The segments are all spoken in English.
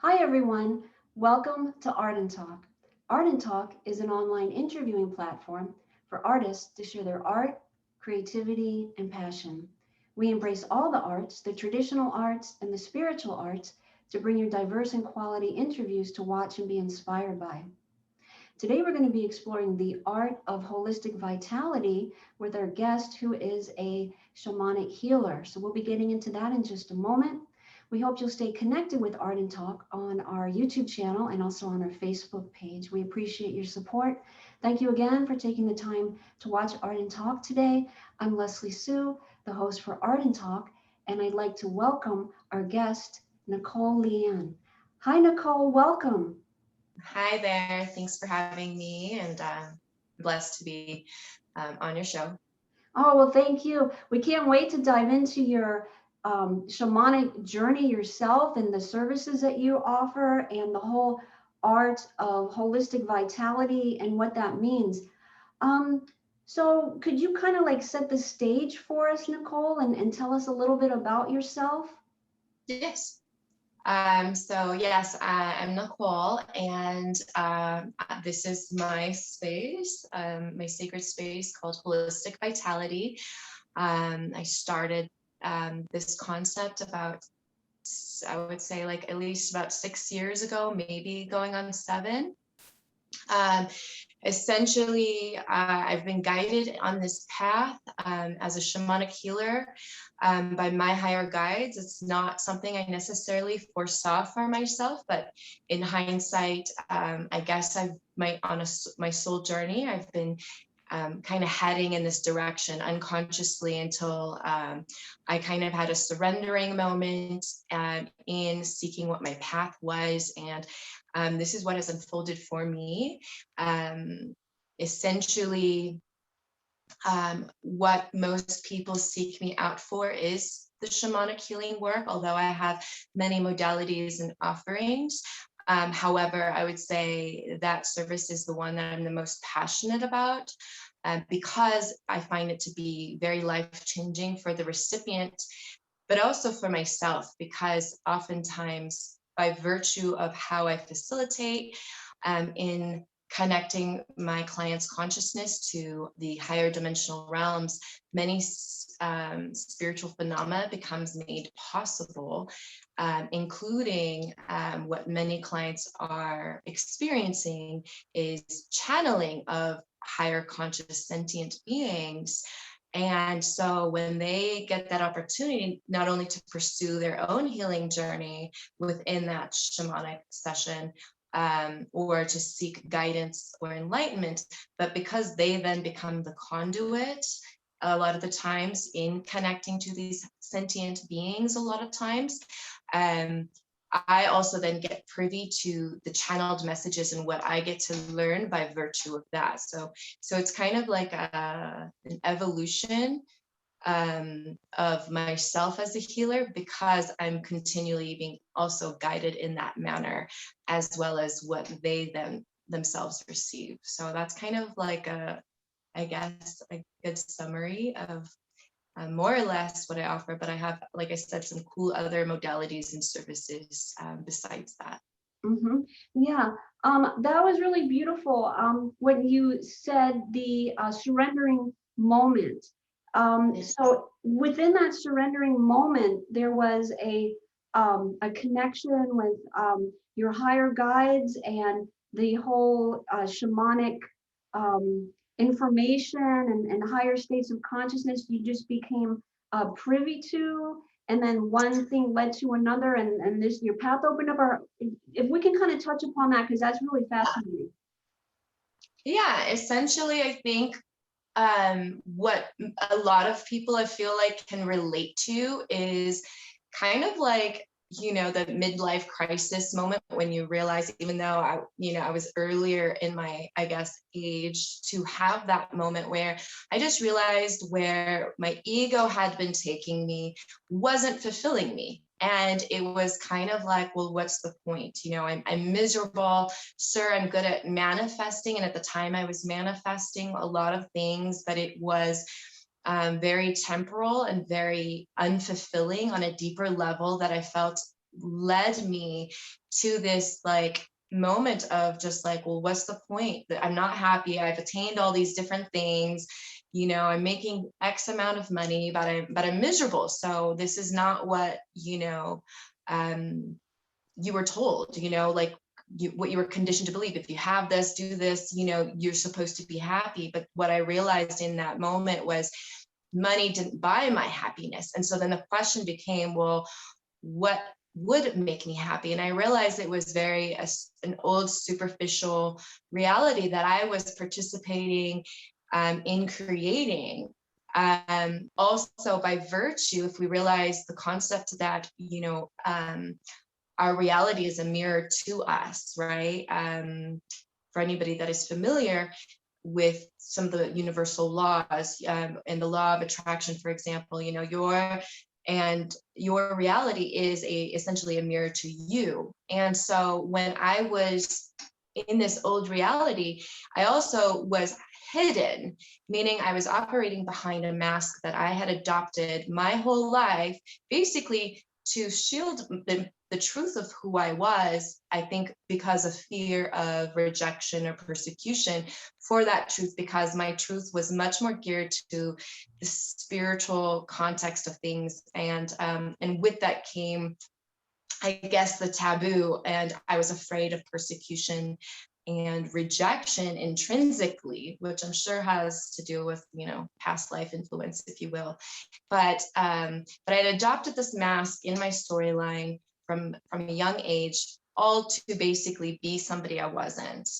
Hi, everyone. Welcome to Art and Talk. Art and Talk is an online interviewing platform for artists to share their art, creativity, and passion. We embrace all the arts, the traditional arts, and the spiritual arts to bring you diverse and quality interviews to watch and be inspired by. Today, we're going to be exploring the art of holistic vitality with our guest, who is a shamanic healer. So, we'll be getting into that in just a moment. We hope you'll stay connected with Art and Talk on our YouTube channel and also on our Facebook page. We appreciate your support. Thank you again for taking the time to watch Art and Talk today. I'm Leslie Sue, the host for Art and Talk, and I'd like to welcome our guest, Nicolle Leanne. Hi, Nicolle. Welcome. Hi there. Thanks for having me, and blessed to be on your show. Oh, well, thank you. We can't wait to dive into your shamanic journey yourself and the services that you offer and the whole art of holistic vitality and what that means. Um, so could you kind of like set the stage for us, Nicolle, and tell us a little bit about yourself? Yes. So yes, I'm Nicolle, and this is my space, my sacred space called Wholistic Vitality. I started this concept about, I would say, like at least about 6 years ago, maybe going on 7. Um, Essentially, I've been guided on this path as a shamanic healer by my higher guides. It's not something I necessarily foresaw for myself, but in hindsight, I guess my soul journey, I've been kind of heading in this direction unconsciously until I kind of had a surrendering moment in seeking what my path was. And this is what has unfolded for me. Essentially, what most people seek me out for is the shamanic healing work, although I have many modalities and offerings. However, I would say that service is the one that I'm the most passionate about because I find it to be very life-changing for the recipient, but also for myself, because oftentimes, by virtue of how I facilitate in connecting my client's consciousness to the higher dimensional realms, many spiritual phenomena becomes made possible, including what many clients are experiencing is channeling of higher conscious sentient beings. And so when they get that opportunity, not only to pursue their own healing journey within that shamanic session, or to seek guidance or enlightenment, but because they then become the conduit a lot of the times in connecting to these sentient beings, a lot of times, um, I also then get privy to the channeled messages and what I get to learn by virtue of that. So it's kind of like an evolution of myself as a healer, because I'm continually being also guided in that manner, as well as what they themselves receive. So that's kind of like I guess, a good summary of more or less what I offer. But I have, like I said, some cool other modalities and services besides that. Mm-hmm. Yeah, that was really beautiful. When you said the surrendering moment. Yes. So within that surrendering moment, there was a connection with your higher guides and the whole shamanic information and higher states of consciousness you just became privy to, and then one thing led to another, and this your path opened up. Our if we can kind of touch upon that, because that's really fascinating. Yeah, essentially, I think what a lot of people I feel like can relate to is kind of like, the midlife crisis moment when you realize, even though I was earlier in my, I guess, age, to have that moment where I just realized where my ego had been taking me wasn't fulfilling me. And it was kind of like, well, what's the point? I'm miserable. Sure, I'm good at manifesting. And at the time I was manifesting a lot of things, but it was very temporal and very unfulfilling on a deeper level that I felt led me to this like moment of just like, well, what's the point? That I'm not happy. I've attained all these different things. I'm making X amount of money, but I'm miserable. So this is not what, you were told, like what you were conditioned to believe. If you have this, do this, you're supposed to be happy. But what I realized in that moment was money didn't buy my happiness. And so then the question became, well, what would make me happy? And I realized it was an old superficial reality that I was participating in creating. Also by virtue, if we realize the concept that, our reality is a mirror to us, right? For anybody that is familiar with some of the universal laws, and the law of attraction, for example, your reality is essentially a mirror to you. And so when I was in this old reality, I also was hidden, meaning I was operating behind a mask that I had adopted my whole life, basically to shield the truth of who I was, I think because of fear of rejection or persecution for that truth, because my truth was much more geared to the spiritual context of things. And with that came, I guess, the taboo, and I was afraid of persecution and rejection intrinsically, which I'm sure has to do with, past life influence, if you will. But I had adopted this mask in my storyline from a young age, all to basically be somebody I wasn't,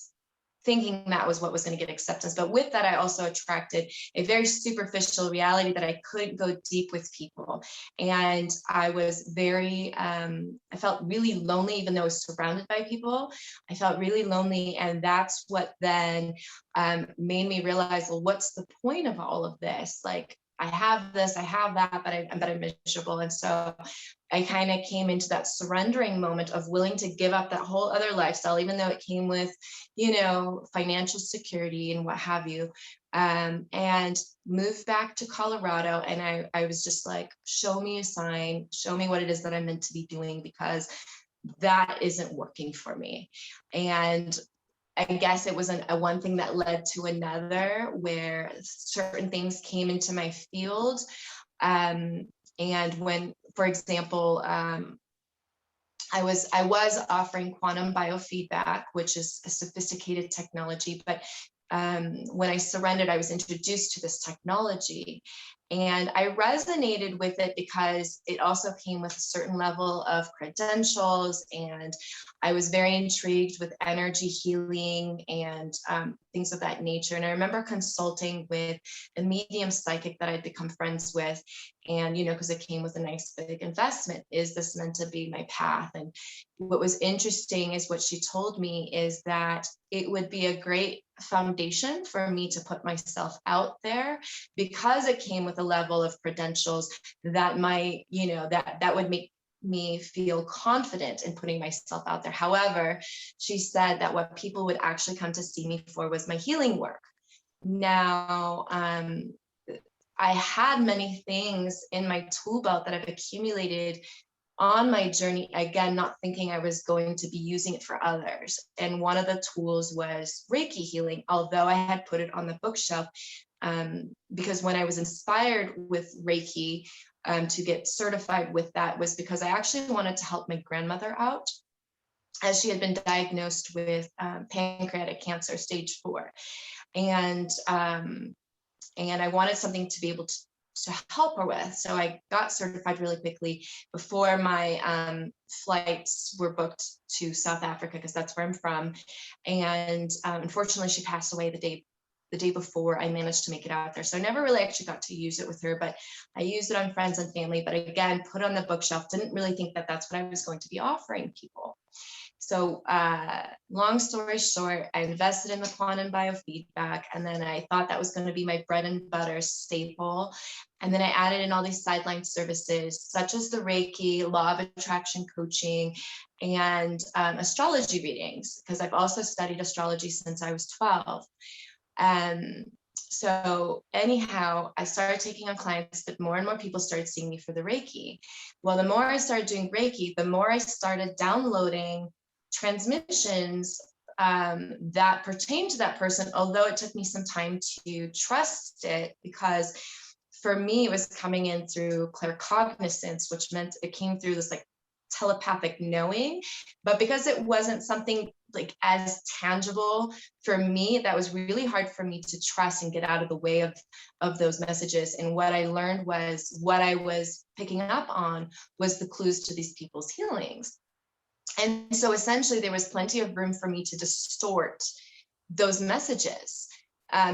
thinking that was what was going to get acceptance. But with that, I also attracted a very superficial reality that I couldn't go deep with people. And I was I felt really lonely, even though I was surrounded by people. I felt really lonely. And that's what then made me realize, well, what's the point of all of this? Like, I have this, I have that, but I'm miserable. And so I kind of came into that surrendering moment of willing to give up that whole other lifestyle, even though it came with, financial security and what have you, and moved back to Colorado. And I was just like, show me a sign, show me what it is that I'm meant to be doing, because that isn't working for me. And I guess it was a one thing that led to another, where certain things came into my field. And when, for example, I was offering quantum biofeedback, which is a sophisticated technology, but when I surrendered, I was introduced to this technology, and I resonated with it because it also came with a certain level of credentials, and I was very intrigued with energy healing and things of that nature. And I remember consulting with a medium psychic that I'd become friends with, and because it came with a nice big investment. Is this meant to be my path? And what was interesting is what she told me is that it would be a great foundation for me to put myself out there, because it came with a level of credentials that might, that would make me feel confident in putting myself out there. However, she said that what people would actually come to see me for was my healing work. Now, I had many things in my tool belt that I've accumulated on my journey, again, not thinking I was going to be using it for others. And one of the tools was Reiki healing, although I had put it on the bookshelf, because when I was inspired with Reiki to get certified with that was because I actually wanted to help my grandmother out, as she had been diagnosed with pancreatic cancer, stage 4. And I wanted something to be able to help her with. So I got certified really quickly before my flights were booked to South Africa, because that's where I'm from. And unfortunately, she passed away the day before I managed to make it out there. So I never really actually got to use it with her, but I used it on friends and family. But again, put on the bookshelf, didn't really think that that's what I was going to be offering people. So long story short, I invested in the quantum biofeedback, and then I thought that was going to be my bread and butter staple. And then I added in all these sideline services, such as the Reiki, law of attraction coaching, and astrology readings, because I've also studied astrology since I was 12. So anyhow, I started taking on clients, but more and more people started seeing me for the Reiki. Well, the more I started doing Reiki, the more I started downloading transmissions that pertain to that person, although it took me some time to trust it, because for me, it was coming in through claircognizance, which meant it came through this like telepathic knowing. But because it wasn't something like as tangible for me, that was really hard for me to trust and get out of the way of those messages. And what I learned was what I was picking up on was the clues to these people's healings. And so essentially there was plenty of room for me to distort those messages,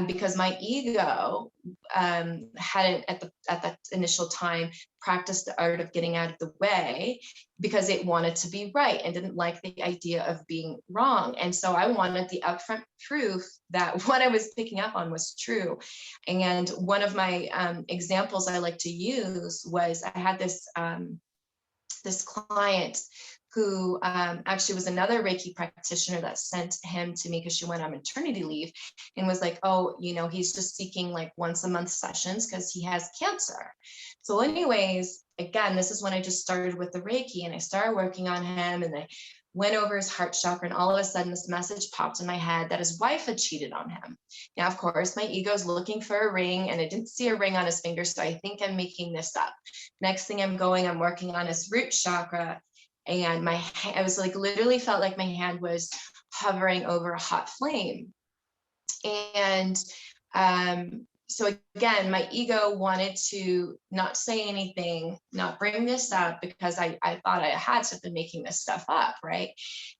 because my ego hadn't at that initial time practiced the art of getting out of the way, because it wanted to be right and didn't like the idea of being wrong. And so I wanted the upfront proof that what I was picking up on was true. And one of my examples I like to use was I had this client who actually was another Reiki practitioner that sent him to me because she went on maternity leave, and was like, oh, he's just seeking like once a month sessions because he has cancer. So anyways, again, this is when I just started with the Reiki, and I started working on him, and I went over his heart chakra, and all of a sudden this message popped in my head that his wife had cheated on him. Now, of course, my ego's looking for a ring, and I didn't see a ring on his finger, so I think I'm making this up. Next thing I'm working on his root chakra, and I was like, literally felt like my hand was hovering over a hot flame. And so again, my ego wanted to not say anything, not bring this up, because I thought I had to have been making this stuff up, right?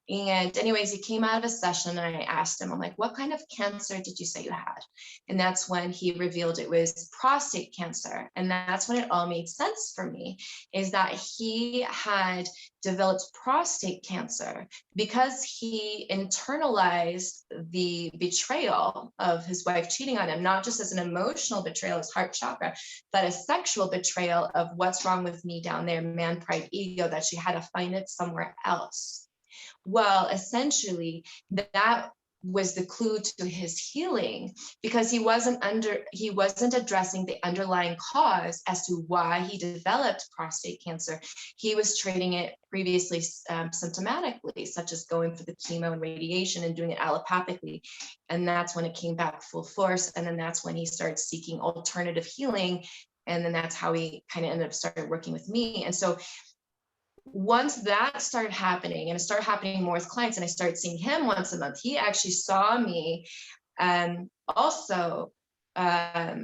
And anyways, he came out of a session, and I asked him, I'm like, what kind of cancer did you say you had? And that's when he revealed it was prostate cancer. And that's when it all made sense for me, is that he had developed prostate cancer because he internalized the betrayal of his wife cheating on him, not just as an emotional betrayal, his heart chakra, but a sexual betrayal of what's wrong with me down there, man, pride, ego, that she had to find it somewhere else. Well, essentially, that was the clue to his healing, because he wasn't addressing the underlying cause as to why he developed prostate cancer. He was treating it previously symptomatically, such as going for the chemo and radiation and doing it allopathically. And that's when it came back full force. And then that's when he started seeking alternative healing. And then that's how he kind of ended up started working with me. And so once that started happening, and it started happening more with clients, and I started seeing him once a month, he actually saw me also, I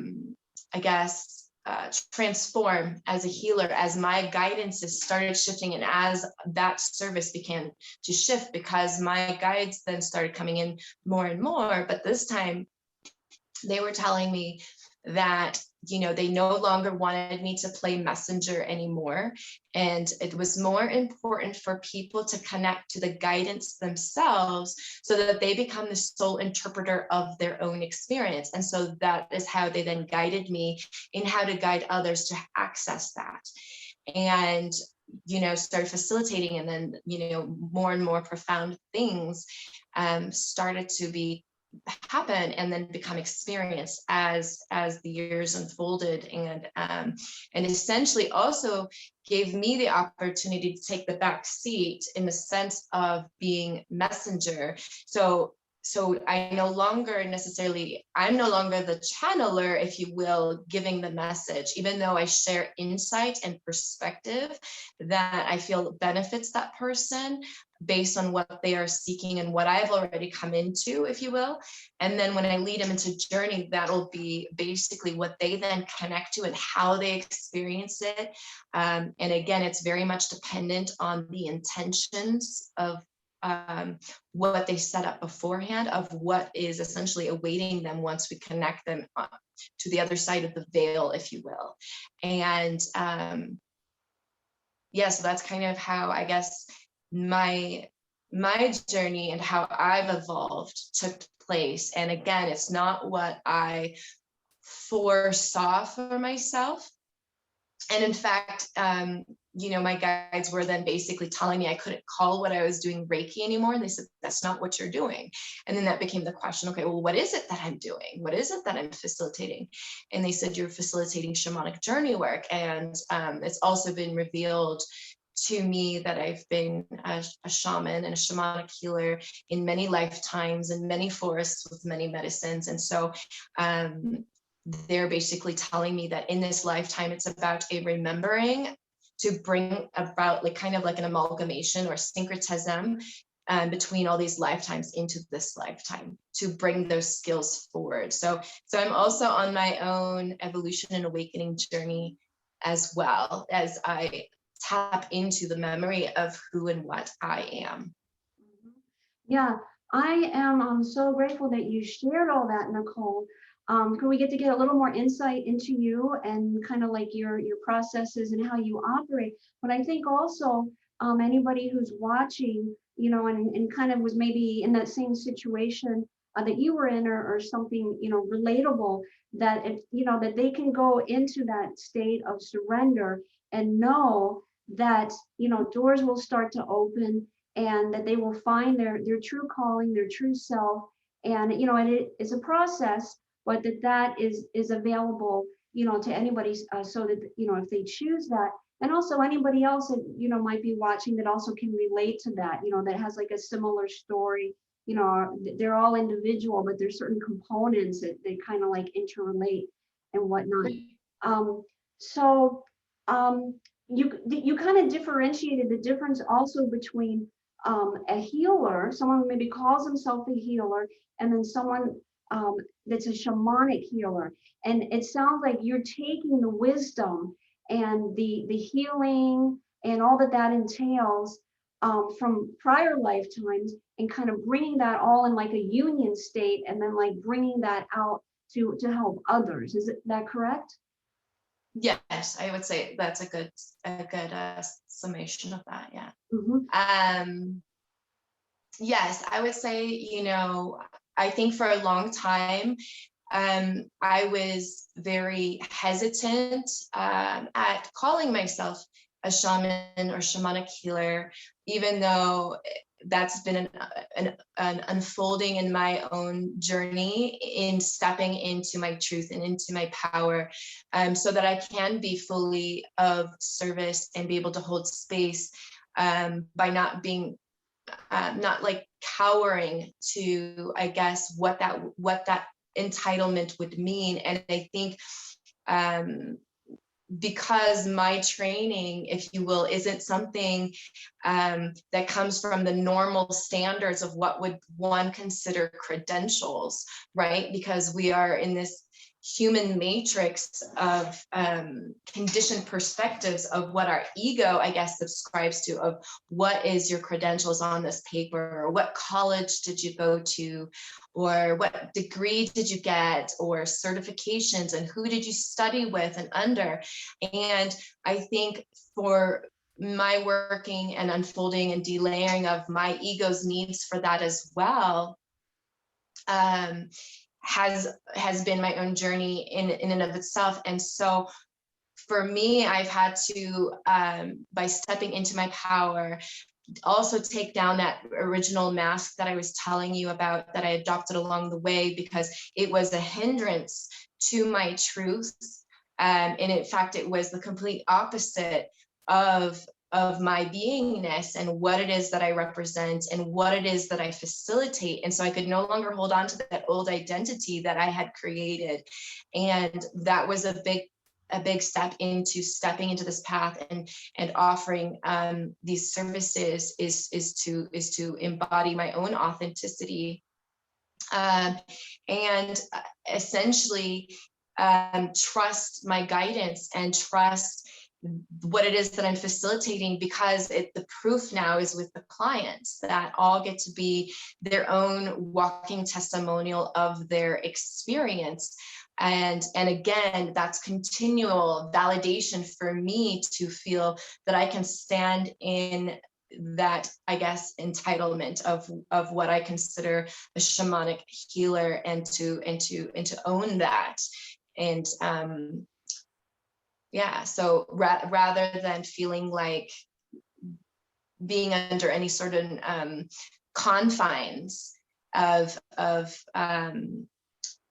guess, transform as a healer as my guidances started shifting, and as that service began to shift, because my guides then started coming in more and more. But this time they were telling me that they no longer wanted me to play messenger anymore, and it was more important for people to connect to the guidance themselves, so that they become the sole interpreter of their own experience. And so that is how they then guided me in how to guide others to access that, and started facilitating. And then more and more profound things started to happen, and then become experienced as the years unfolded, and essentially also gave me the opportunity to take the back seat in the sense of being messenger. So I'm no longer the channeler, if you will, giving the message, even though I share insight and perspective that I feel benefits that person based on what they are seeking and what I've already come into, if you will. And then when I lead them into journey, that'll be basically what they then connect to and how they experience it. And again, it's very much dependent on the intentions of what they set up beforehand, of what is essentially awaiting them once we connect them to the other side of the veil, if you will. And so that's kind of how, I guess, my journey and how I've evolved took place. And again, it's not what I foresaw for myself. And in fact, my guides were then basically telling me I couldn't call what I was doing Reiki anymore. And they said, that's not what you're doing. And then that became the question, okay, well, what is it that I'm doing? What is it that I'm facilitating? And they said, you're facilitating shamanic journey work. And it's also been revealed to me that I've been a shaman and a shamanic healer in many lifetimes, in many forests with many medicines. And so they're basically telling me that in this lifetime, it's about a remembering to bring about like kind of like an amalgamation or syncretism between all these lifetimes into this lifetime to bring those skills forward. So I'm also on my own evolution and awakening journey as well as I tap into the memory of who and what I am. Yeah, I am so grateful that you shared all that, Nicolle. Can we get to get a little more insight into you and kind of like your processes and how you operate? But I think also anybody who's watching, and kind of was maybe in that same situation that you were in, or something, relatable, that that they can go into that state of surrender and know that doors will start to open, and that they will find their true calling, their true self. And and it is a process, but that is available to anybody, so that if they choose that. And also anybody else that might be watching that also can relate to that, that has like a similar story. They're all individual, but there's certain components that they kind of like interrelate and whatnot. um so you kind of differentiated the difference also between a healer, someone who maybe calls himself a healer, and then someone that's a shamanic healer. And it sounds like you're taking the wisdom and the healing and all that entails from prior lifetimes, and kind of bringing that all in like a union state, and then like bringing that out to help others. Is that correct? Yes, I would say that's a good summation of that. Yeah. Mm-hmm. Yes, I would say, I think for a long time, I was very hesitant at calling myself a shaman or shamanic healer, even though that's been an unfolding in my own journey in stepping into my truth and into my power, so that I can be fully of service and be able to hold space by not being not like cowering to, I guess, what that entitlement would mean. And I think because my training, if you will, isn't something that comes from the normal standards of what would one consider credentials, right? Because we are in this human matrix of conditioned perspectives of what our ego, I guess, subscribes to, of what is your credentials on this paper, or what college did you go to, or what degree did you get, or certifications, and who did you study with and under. And I think for my working and unfolding and delayering of my ego's needs for that as well, has been my own journey in and of itself. And so for me, I've had to, by stepping into my power, also take down that original mask that I was telling you about, that I adopted along the way, because it was a hindrance to my truth. And in fact, it was the complete opposite of my beingness and what it is that I represent and what it is that I facilitate. And so I could no longer hold on to that old identity that I had created. And that was a big step into stepping into this path and offering these services, is to embody my own authenticity, and essentially trust my guidance and trust what it is that I'm facilitating, because the proof now is with the clients, that all get to be their own walking testimonial of their experience. And again, that's continual validation for me to feel that I can stand in that, I guess, entitlement of what I consider a shamanic healer, and to own that. And yeah, so rather than feeling like being under any sort of confines of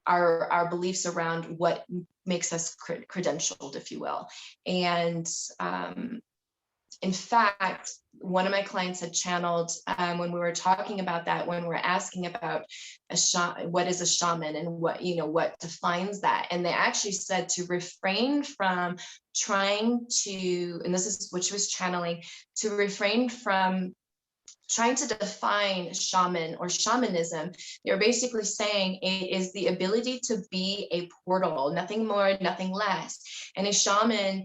our beliefs around what makes us credentialed, if you will. And in fact, one of my clients had channeled when we were talking about that, when we're asking about what is a shaman and what, what defines that. And they actually said to refrain from trying to, and this is what she was channeling, to refrain from trying to define shaman or shamanism. They're basically saying it is the ability to be a portal, nothing more, nothing less. And a shaman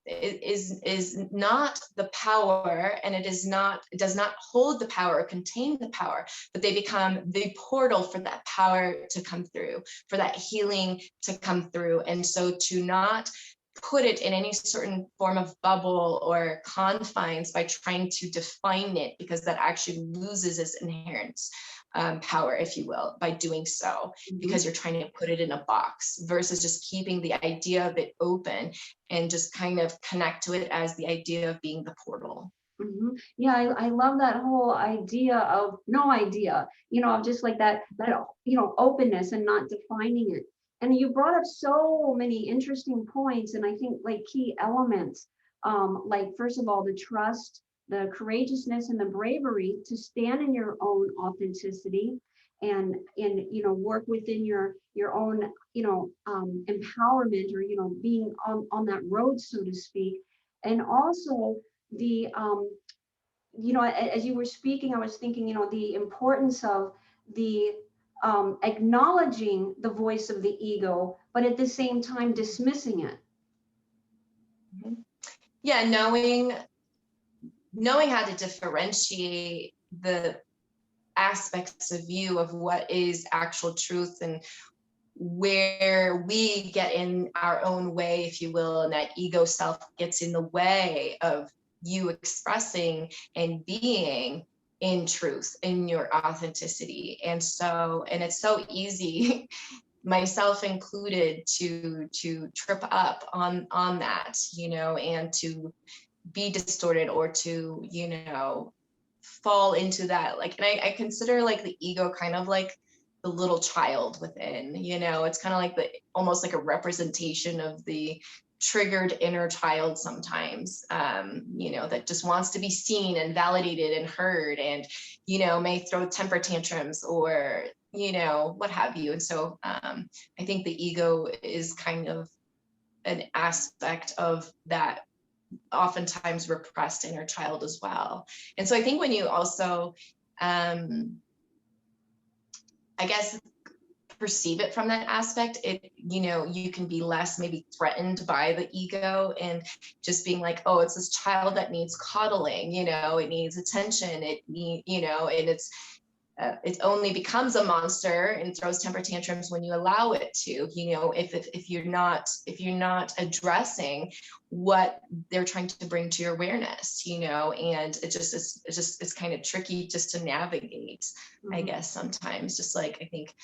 is not the power, and it does not hold the power or contain the power, but they become the portal for that power to come through, for that healing to come through. And so to not put it in any certain form of bubble or confines by trying to define it, because that actually loses its inherent power, if you will, by doing so, because you're trying to put it in a box, versus just keeping the idea of it open and just kind of connect to it as the idea of being the portal. Yeah, I love that whole idea of no idea, of just like that, openness and not defining it. And you brought up so many interesting points, and I think like key elements, like first of all, the trust, the courageousness, and the bravery to stand in your own authenticity, and work within your own empowerment, or being on that road, so to speak. And also the as you were speaking, I was thinking, the importance of the acknowledging the voice of the ego, but at the same time dismissing it. Yeah, knowing how to differentiate the aspects of you, of what is actual truth, and where we get in our own way, if you will, and that ego self gets in the way of you expressing and being in truth, in your authenticity. And it's so easy, myself included, to trip up on that, and to be distorted, or to fall into that, like, and I consider like the ego kind of like the little child within, it's kind of like almost like a representation of the triggered inner child sometimes, that just wants to be seen and validated and heard, and may throw temper tantrums, or what have you. And so I think the ego is kind of an aspect of that oftentimes repressed inner child as well. And so I think when you also I guess perceive it from that aspect, you can be less maybe threatened by the ego, and just being like, oh, it's this child that needs coddling, it needs attention, and it only becomes a monster and throws temper tantrums when you allow it to, if you're not addressing what they're trying to bring to your awareness, and it's kind of tricky just to navigate, I guess, sometimes. Just like, I think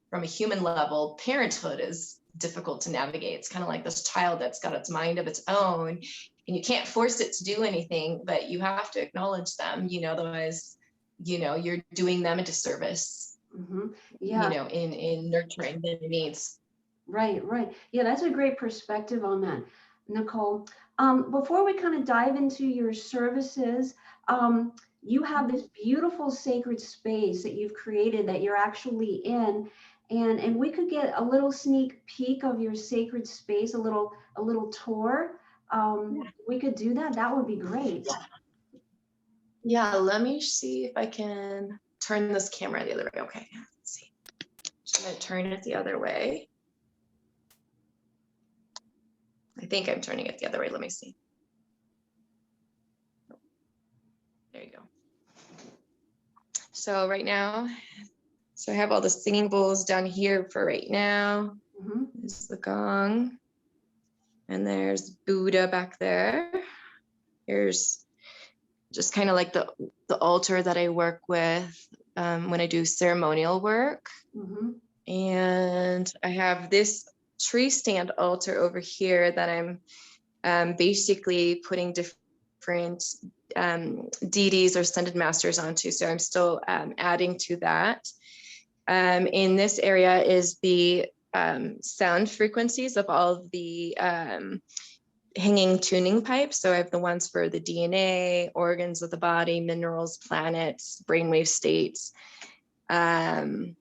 from a human level, parenthood is difficult to navigate. It's kind of like this child that's got its mind of its own, and you can't force it to do anything, but you have to acknowledge them, otherwise you're doing them a disservice, Yeah. In nurturing their needs. Right. Yeah, that's a great perspective on that, Nicolle. Before we kind of dive into your services, you have this beautiful sacred space that you've created that you're actually in, and we could get a little sneak peek of your sacred space, a little tour. We could do that. That would be great. Yeah, let me see if I can turn this camera the other way. Okay, let's see. I'm gonna turn it the other way. I think I'm turning it the other way. Let me see. There you go. So right now, I have all the singing bowls down here for right now. This is the gong. And there's Buddha back there. Here's just kind of like the altar that I work with when I do ceremonial work. And I have this tree stand altar over here that I'm basically putting different deities or ascended masters onto. So I'm still adding to that. In this area is the sound frequencies of all of the hanging tuning pipes. So I have the ones for the DNA, organs of the body, minerals, planets, brainwave states, and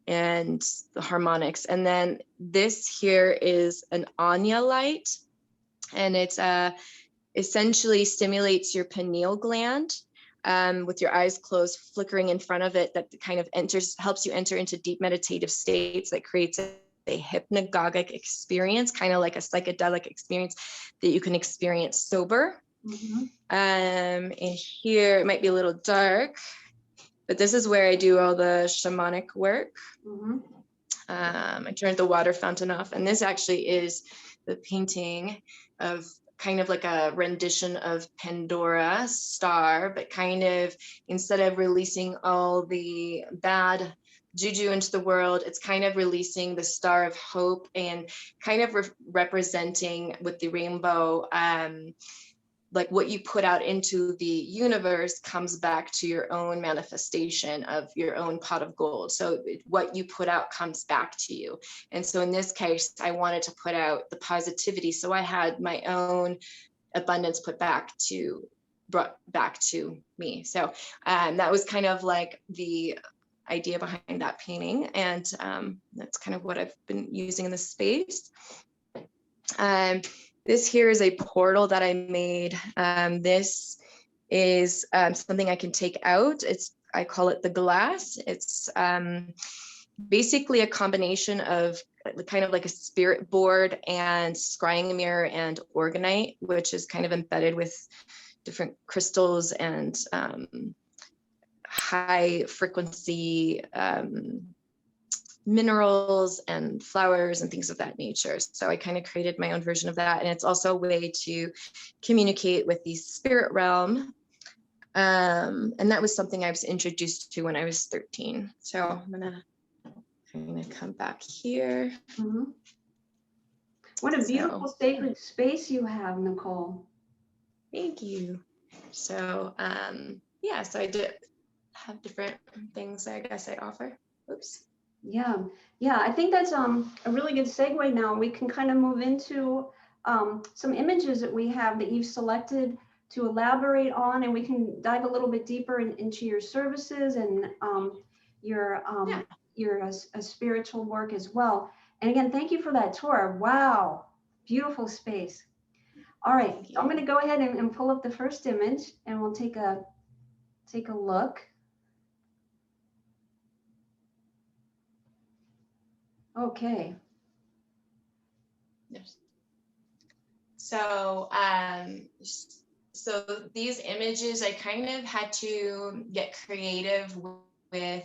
the harmonics. And then this here is an Anya light, and it's essentially stimulates your pineal gland with your eyes closed, flickering in front of it, that kind of helps you enter into deep meditative states that creates a hypnagogic experience, kind of like a psychedelic experience that you can experience sober. Mm-hmm. And here it might be a little dark, but this is where I do all the shamanic work. Mm-hmm. I turned the water fountain off, and this actually is the painting of kind of like a rendition of Pandora's star, but kind of instead of releasing all the bad juju into the world, it's kind of releasing the star of hope and kind of representing with the rainbow, like what you put out into the universe comes back to your own manifestation of your own pot of gold. So what you put out comes back to you. And so in this case, I wanted to put out the positivity. So I had my own abundance brought back to me. So that was kind of like the idea behind that painting. And that's kind of what I've been using in this space. This here is a portal that I made. This is something I can take out. I call it the glass. It's basically a combination of kind of like a spirit board and scrying mirror and organite, which is kind of embedded with different crystals and high frequency minerals and flowers and things of that nature. So I kind of created my own version of that. And it's also a way to communicate with the spirit realm. And that was something I was introduced to when I was 13. So I'm gonna come back here. Mm-hmm. What a beautiful sacred space you have, Nicolle. Thank you. So yeah, so I did have different things I guess I offer. Oops. Yeah, I think that's a really good segue now. We can kind of move into some images that we have that you've selected to elaborate on, and we can dive a little bit deeper into your services and your spiritual work as well. And again, thank you for that tour. Wow, beautiful space. All right, so I'm going to go ahead and pull up the first image, and we'll take a look. Okay. Yes. So, so these images, I kind of had to get creative with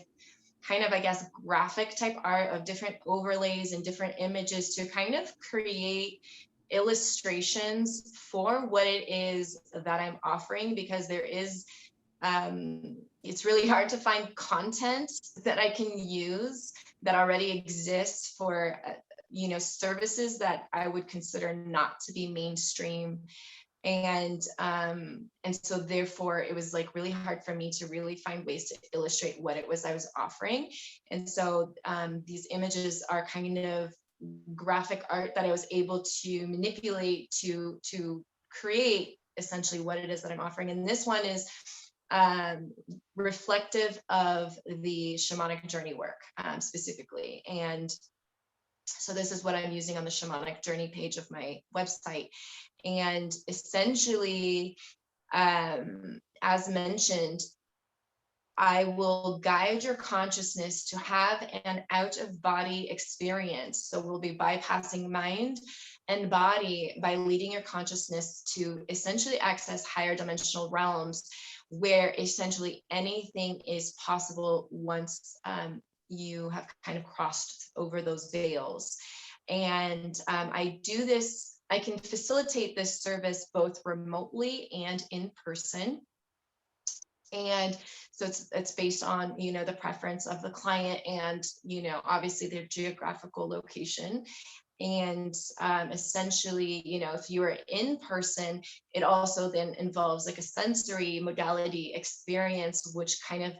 kind of, I guess, graphic type art of different overlays and different images to kind of create illustrations for what it is that I'm offering, because there is, it's really hard to find content that I can use that already exists for services that I would consider not to be mainstream. And so therefore it was like really hard for me to really find ways to illustrate what it was I was offering. And so these images are kind of graphic art that I was able to manipulate to create essentially what it is that I'm offering. And this one is reflective of the shamanic journey work specifically. And so this is what I'm using on the shamanic journey page of my website. And essentially, as mentioned, I will guide your consciousness to have an out-of-body experience. So we'll be bypassing mind and body by leading your consciousness to essentially access higher dimensional realms where essentially anything is possible once you have kind of crossed over those veils. And I do this, I can facilitate this service both remotely and in person. And so it's based on, the preference of the client and, obviously their geographical location. And essentially, if you are in person, it also then involves like a sensory modality experience, which kind of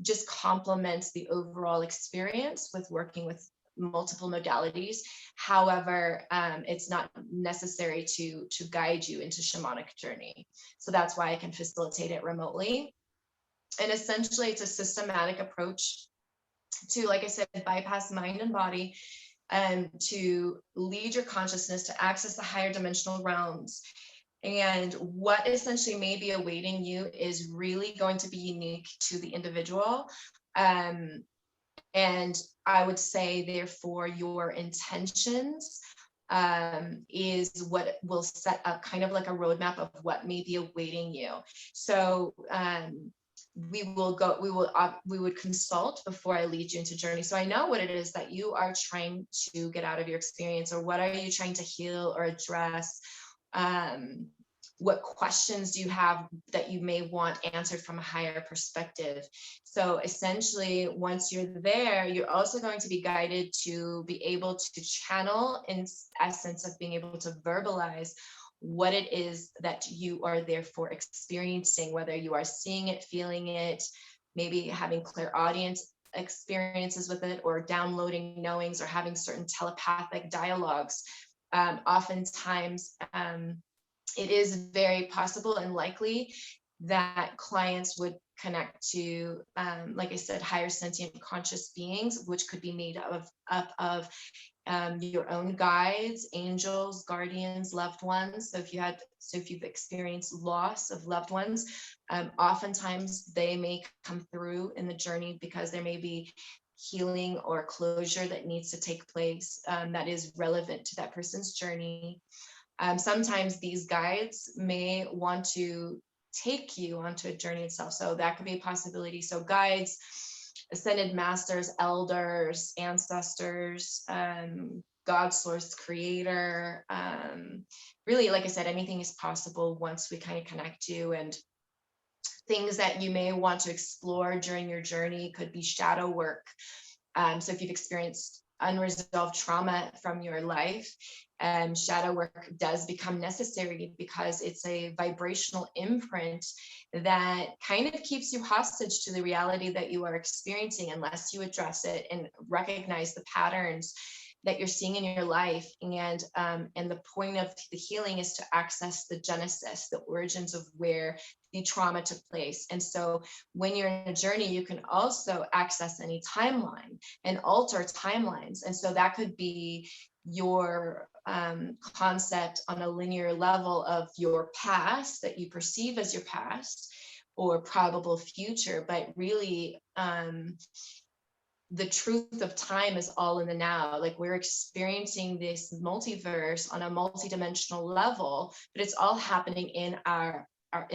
just complements the overall experience with working with multiple modalities. However, it's not necessary to guide you into shamanic journey. So that's why I can facilitate it remotely. And essentially, it's a systematic approach to, like I said, bypass mind and body, and to lead your consciousness to access the higher dimensional realms. And what essentially may be awaiting you is really going to be unique to the individual. And I would say, therefore, your intentions is what will set up kind of like a roadmap of what may be awaiting you. So we would consult before I lead you into journey. So I know what it is that you are trying to get out of your experience, or what are you trying to heal or address. What questions do you have that you may want answered from a higher perspective? So essentially, once you're there, you're also going to be guided to be able to channel, in essence of being able to verbalize what it is that you are therefore experiencing, whether you are seeing it, feeling it, maybe having clairaudience experiences with it, or downloading knowings, or having certain telepathic dialogues. Oftentimes, it is very possible and likely that clients would connect to, like I said, higher sentient conscious beings, which could be made up of your own guides, angels, guardians, loved ones. So if you've experienced loss of loved ones, oftentimes they may come through in the journey because there may be healing or closure that needs to take place, that is relevant to that person's journey. Sometimes these guides may want to take you onto a journey itself. So that could be a possibility. So guides, ascended masters, elders, ancestors, God, source, creator. Really, like I said, anything is possible once we kind of connect you. And things that you may want to explore during your journey could be shadow work. So if you've experienced unresolved trauma from your life, shadow work does become necessary, because it's a vibrational imprint that kind of keeps you hostage to the reality that you are experiencing, unless you address it and recognize the patterns that you're seeing in your life. And the point of the healing is to access the genesis, the origins of where the trauma took place. And so when you're in a journey, you can also access any timeline and alter timelines. And so that could be your concept on a linear level of your past that you perceive as your past, or probable future. But really, the truth of time is all in the now. Like, we're experiencing this multiverse on a multidimensional level, but it's all happening in our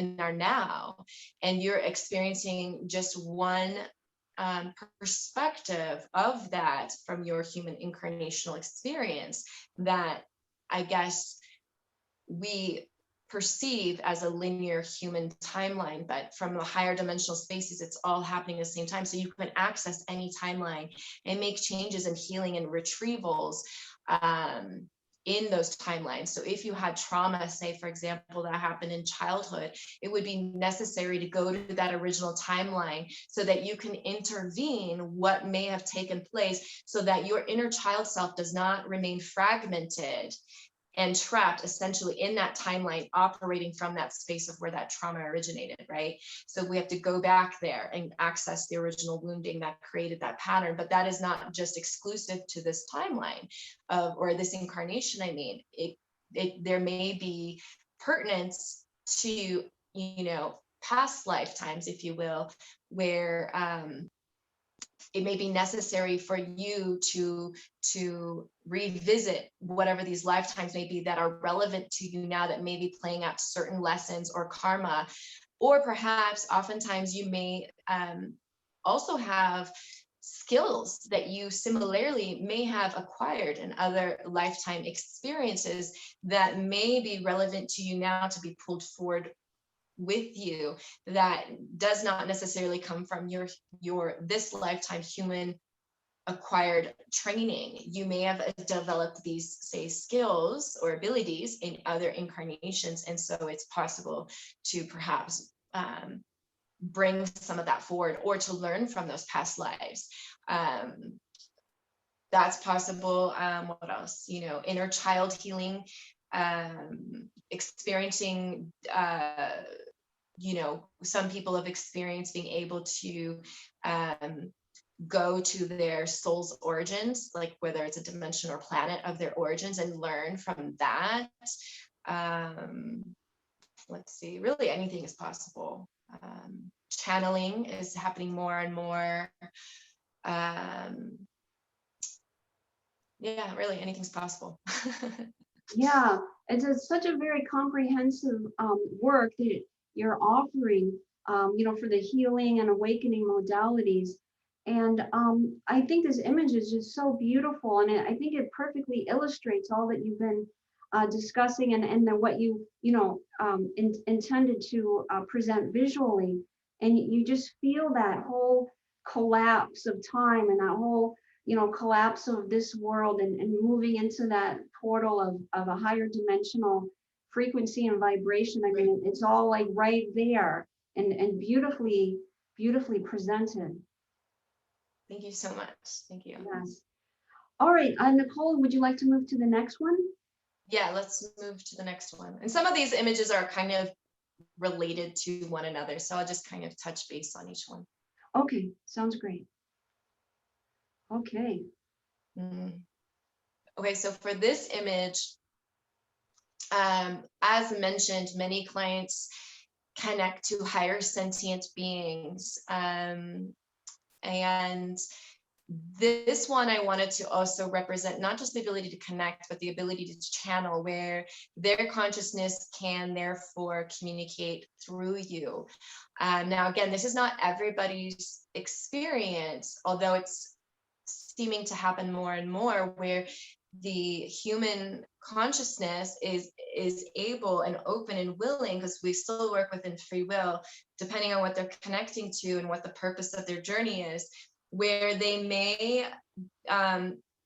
now. And you're experiencing just one perspective of that from your human incarnational experience, that I guess we perceive as a linear human timeline. But from the higher dimensional spaces, it's all happening at the same time. So you can access any timeline and make changes and healing and retrievals in those timelines. So if you had trauma, say, for example, that happened in childhood, it would be necessary to go to that original timeline so that you can intervene what may have taken place, so that your inner child self does not remain fragmented and trapped essentially in that timeline, operating from that space of where that trauma originated, right? So we have to go back there and access the original wounding that created that pattern. But that is not just exclusive to this timeline or this incarnation. I mean, there may be pertinence to, past lifetimes, if you will, where it may be necessary for you to revisit whatever these lifetimes may be that are relevant to you now, that may be playing out certain lessons or karma. Or perhaps oftentimes you may also have skills that you similarly may have acquired in other lifetime experiences that may be relevant to you now, to be pulled forward with you, that does not necessarily come from your this lifetime human acquired training. You may have developed these, say, skills or abilities in other incarnations. And so it's possible to perhaps bring some of that forward or to learn from those past lives. That's possible. What else? You know, inner child healing, experiencing, you know, some people have experienced being able to go to their soul's origins, like whether it's a dimension or planet of their origins, and learn from that. Let's see, really anything is possible. Channeling is happening more and more. Yeah, really anything's possible. Yeah, such a very comprehensive work that you're offering, you know, for the healing and awakening modalities. And I think this image is just so beautiful, and I think it perfectly illustrates all that you've been discussing, and then what you know intended to present visually. And you just feel that whole collapse of time and that whole, you know, collapse of this world, and moving into that portal of a higher dimensional frequency and vibration. I mean, it's all like right there, and beautifully presented. Thank you so much. Thank you. Yes. All right, Nicolle, would you like to move to the next one? Yeah, let's move to the next one. And some of these images are kind of related to one another, so I'll just kind of touch base on each one. Okay, sounds great. Okay. Okay, so for this image, as mentioned, many clients connect to higher sentient beings. And this one I wanted to also represent not just the ability to connect, but the ability to channel, where their consciousness can therefore communicate through you. Now, again, this is not everybody's experience, although it's seeming to happen more and more, where the human consciousness is able and open and willing, because we still work within free will, depending on what they're connecting to and what the purpose of their journey is, where they may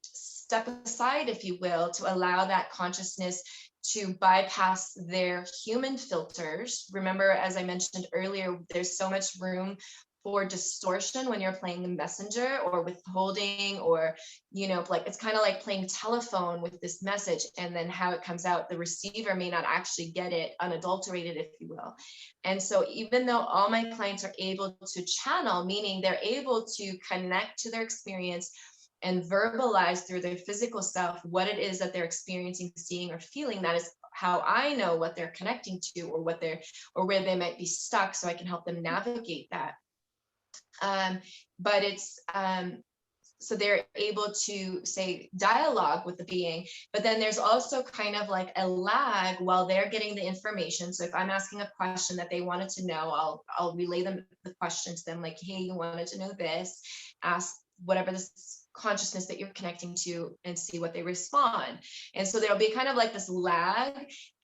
step aside, if you will, to allow that consciousness to bypass their human filters. Remember, as I mentioned earlier, there's so much room for distortion when you're playing the messenger or withholding, or, you know, like it's kind of like playing telephone with this message, and then how it comes out, the receiver may not actually get it unadulterated, if you will. And so even though all my clients are able to channel, meaning they're able to connect to their experience and verbalize through their physical self what it is that they're experiencing, seeing, or feeling, that is how I know what they're connecting to, or what they're, or where they might be stuck, so I can help them navigate that. But it's so they're able to, say, dialogue with the being, but then there's also kind of like a lag while they're getting the information. So if I'm asking a question that they wanted to know, I'll relay them the question to them, like, hey, you wanted to know this, ask whatever this consciousness that you're connecting to, and see what they respond. And so there'll be kind of like this lag,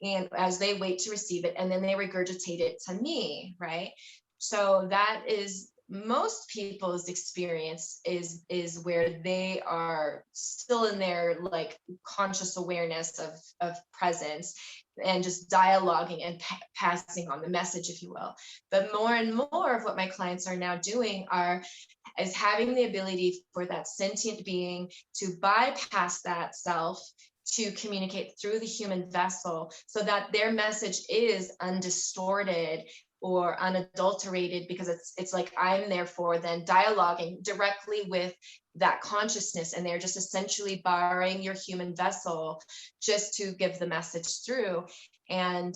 and as they wait to receive it, and then they regurgitate it to me, right? So that is most people's experience, is where they are still in their like conscious awareness of presence, and just dialoguing and passing on the message, if you will. But more and more of what my clients are now doing is having the ability for that sentient being to bypass that self, to communicate through the human vessel, so that their message is undistorted or unadulterated, because it's like I'm therefore then dialoguing directly with that consciousness, and they're just essentially borrowing your human vessel just to give the message through. And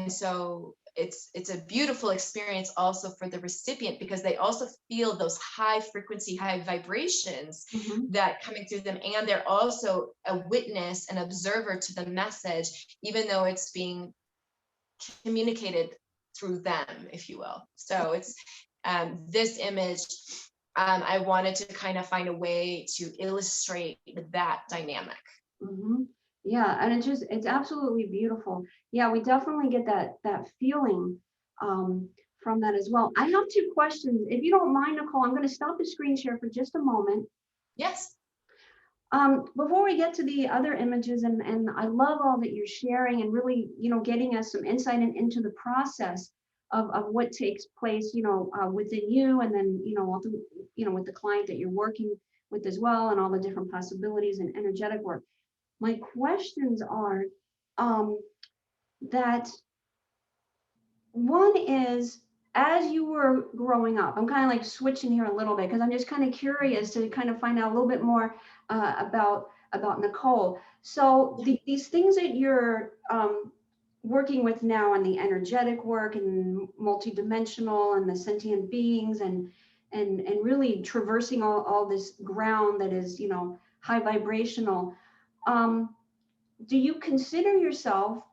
so it's a beautiful experience also for the recipient, because they also feel those high frequency, high vibrations that coming through them, and they're also a witness and observer to the message, even though it's being communicated through them, if you will. So it's this image, I wanted to kind of find a way to illustrate that dynamic. Yeah, and it's absolutely beautiful. Yeah, we definitely get that feeling from that as well. I have two questions. If you don't mind, Nicolle, I'm going to stop the screen share for just a moment, Yes. Before we get to the other images, and I love all that you're sharing and really, getting us some insight into the process of what takes place, within you, and then, with the client that you're working with as well, and all the different possibilities and energetic work. My questions are that one is, as you were growing up, I'm kind of like switching here a little bit because I'm just kind of curious to kind of find out a little bit more about Nicolle. So these things that you're working with now on the energetic work and multidimensional and the sentient beings and really traversing all this ground that is, high vibrational. Do you consider yourself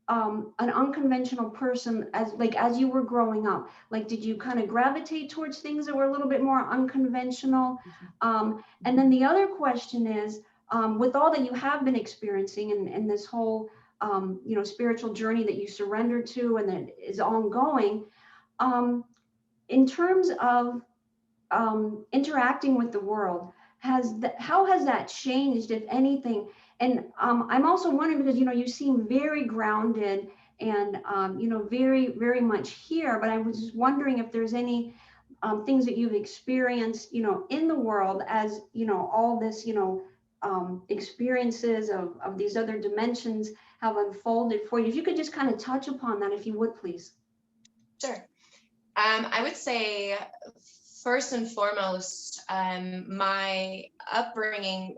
an unconventional person as you were growing up? Like, did you kind of gravitate towards things that were a little bit more unconventional? And then the other question is, with all that you have been experiencing and this whole, spiritual journey that you surrendered to and that is ongoing, in terms of interacting with the world, how has that changed, if anything? And I'm also wondering because you seem very grounded and very, very much here, but I was just wondering if there's any things that you've experienced in the world as all this experiences of these other dimensions have unfolded for you. If you could just kind of touch upon that, if you would, please. Sure. I would say, first and foremost, my upbringing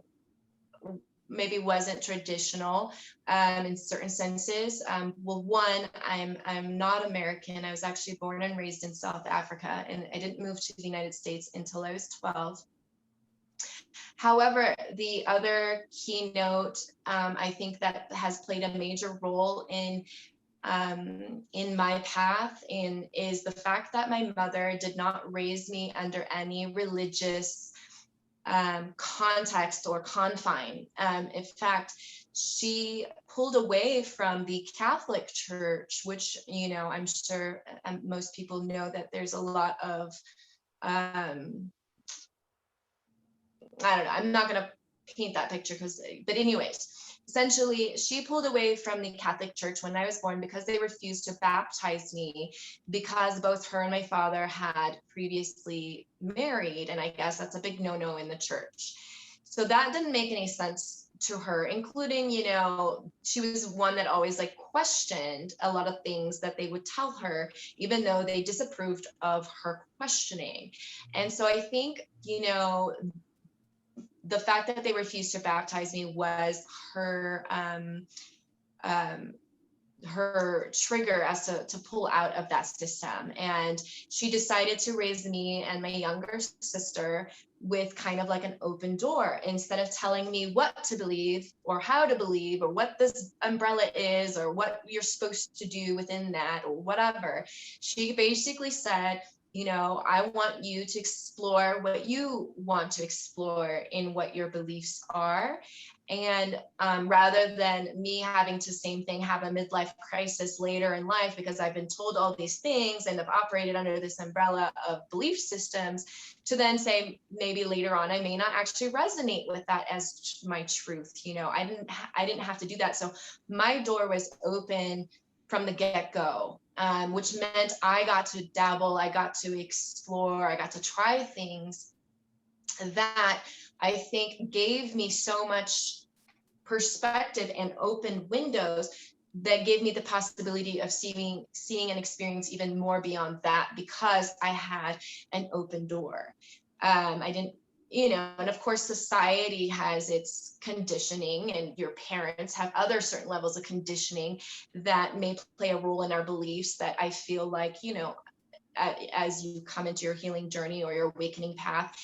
maybe wasn't traditional in certain senses. Well, one, I'm not American. I was actually born and raised in South Africa, and I didn't move to the United States until I was 12. However, the other keynote, I think that has played a major role in my path is the fact that my mother did not raise me under any religious context or confine. In fact, she pulled away from the Catholic Church, which, I'm sure most people know that there's a lot of, I don't know, I'm not going to paint that picture but anyways, essentially she pulled away from the Catholic Church when I was born because they refused to baptize me because both her and my father had previously married. And I guess that's a big no-no in the church. So that didn't make any sense to her, including, she was one that always questioned a lot of things that they would tell her, even though they disapproved of her questioning. And so I think, the fact that they refused to baptize me was her her trigger as to pull out of that system. And she decided to raise me and my younger sister with kind of like an open door. Instead of telling me what to believe or how to believe or what this umbrella is or what you're supposed to do within that or whatever, she basically said, I want you to explore what you want to explore in what your beliefs are. And rather than me having to have a midlife crisis later in life because I've been told all these things and have operated under this umbrella of belief systems, to then say maybe later on I may not actually resonate with that as my truth. I didn't have to do that. So my door was open from the get-go, which meant I got to dabble, I got to explore, I got to try things that I think gave me so much perspective and open windows that gave me the possibility of seeing and experience even more beyond that because I had an open door. I didn't, and of course society has its conditioning and your parents have other certain levels of conditioning that may play a role in our beliefs that I feel like, as you come into your healing journey or your awakening path,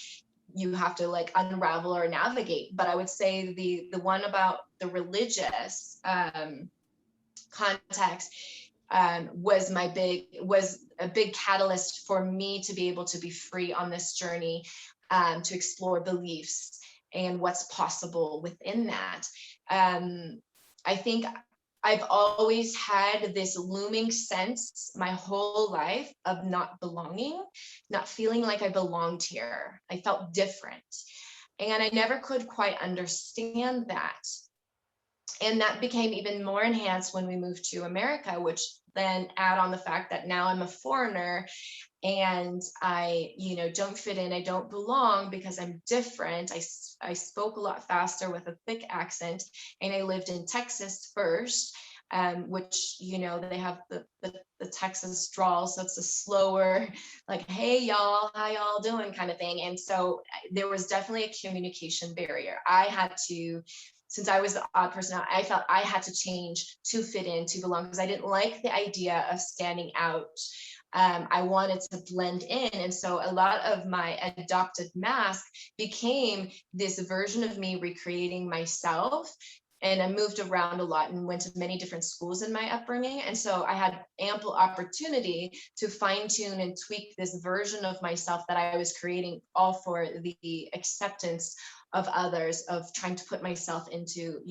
you have to unravel or navigate. But I would say the one about the religious context was a big catalyst for me to be able to be free on this journey, to explore beliefs and what's possible within that. I think I've always had this looming sense my whole life of not belonging, not feeling like I belonged here. I felt different. And I never could quite understand that. And that became even more enhanced when we moved to America, which then add on the fact that now I'm a foreigner and I, don't fit in, I don't belong because I'm different. I spoke a lot faster with a thick accent, and I lived in Texas first, which, they have the Texas drawl. So it's a slower, like, hey, y'all, how y'all doing kind of thing. And so there was definitely a communication barrier. I had to, since I was the odd person out, I felt I had to change to fit in, to belong, because I didn't like the idea of standing out. I wanted to blend in. And so a lot of my adopted mask became this version of me recreating myself. And I moved around a lot and went to many different schools in my upbringing. And so I had ample opportunity to fine tune and tweak this version of myself that I was creating, all for the acceptance of others, of trying to put myself into,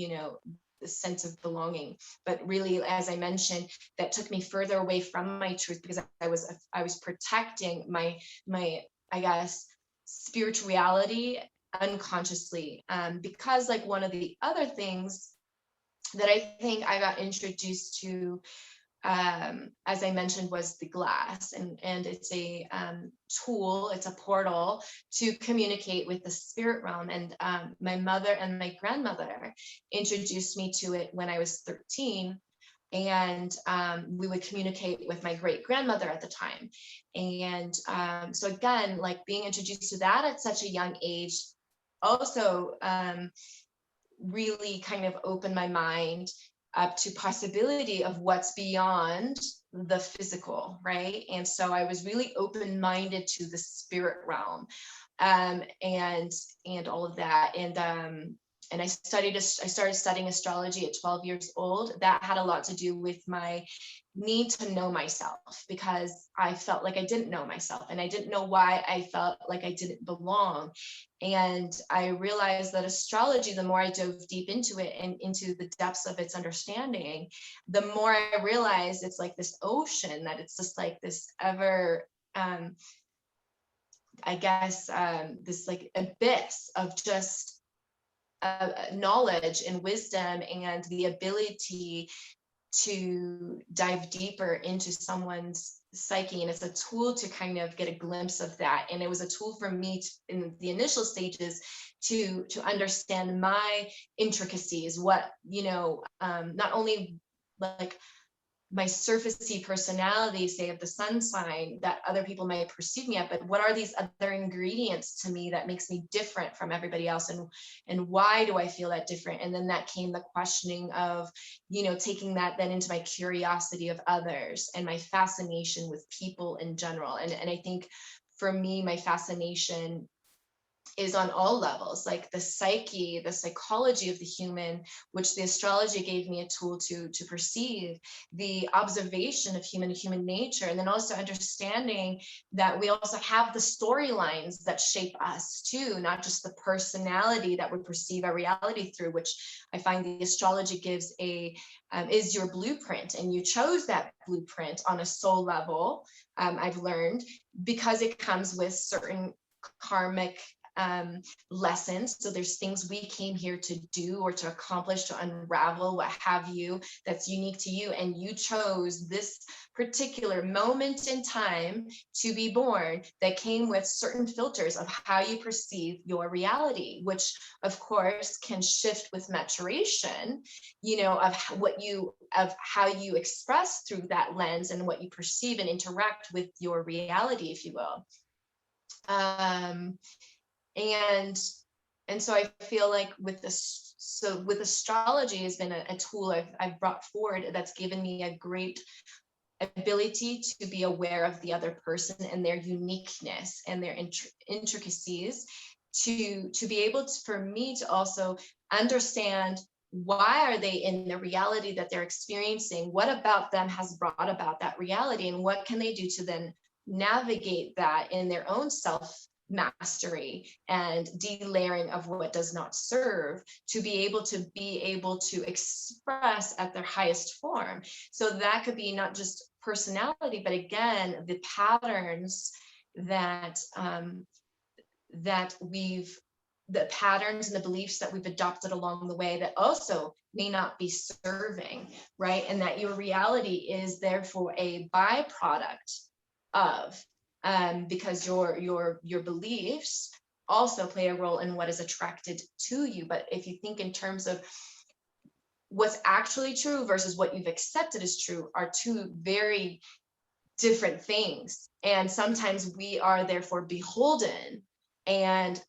the sense of belonging. But really, as I mentioned, that took me further away from my truth, because I was protecting my I guess spirituality unconsciously, because like one of the other things that I think I got introduced to, as I mentioned, was the glass, and it's a tool, it's a portal to communicate with the spirit realm. And my mother and my grandmother introduced me to it when I was 13. And we would communicate with my great grandmother at the time. And so again, like being introduced to that at such a young age also really kind of opened my mind up to possibility of what's beyond the physical, right? And so I was really open-minded to the spirit realm, and all of that. And I started studying astrology at 12 years old. That had a lot to do with my need to know myself, because I felt like I didn't know myself, and I didn't know why I felt like I didn't belong. And I realized that astrology, the more I dove deep into it and into the depths of its understanding, the more I realized it's like this ocean, that it's just like this ever, I guess, this like abyss of just knowledge and wisdom, and the ability to dive deeper into someone's psyche. And it's a tool to kind of get a glimpse of that. And it was a tool for me in the initial stages to understand my intricacies, what, not only like my surfacey personality, say of the sun sign, that other people might perceive me at, but what are these other ingredients to me that makes me different from everybody else, and why do I feel that different? And then that came the questioning of, taking that then into my curiosity of others and my fascination with people in general. And I think for me, my fascination is on all levels, like the psyche, the psychology of the human, which the astrology gave me a tool to perceive, the observation of human nature, and then also understanding that we also have the storylines that shape us too, not just the personality that we perceive our reality through, which I find the astrology gives is your blueprint, and you chose that blueprint on a soul level. I've learned, because it comes with certain karmic lessons. So there's things we came here to do or to accomplish, to unravel, what have you, that's unique to you. And you chose this particular moment in time to be born that came with certain filters of how you perceive your reality, which of course can shift with maturation, of how you express through that lens and what you perceive and interact with your reality, if you will. And so I feel like with this, so with astrology has been a tool I've brought forward that's given me a great ability to be aware of the other person and their uniqueness and their intricacies, to be able to, for me to also understand why are they in the reality that they're experiencing, what about them has brought about that reality, and what can they do to then navigate that in their own self mastery and delayering of what does not serve, to be able to express at their highest form. So that could be not just personality, but again, the patterns that that we've the patterns and the beliefs that we've adopted along the way that also may not be serving, right? And that your reality is therefore a byproduct of, because your beliefs also play a role in what is attracted to you. But if you think in terms of what's actually true versus what you've accepted as true, are two very different things. And sometimes we are therefore beholden and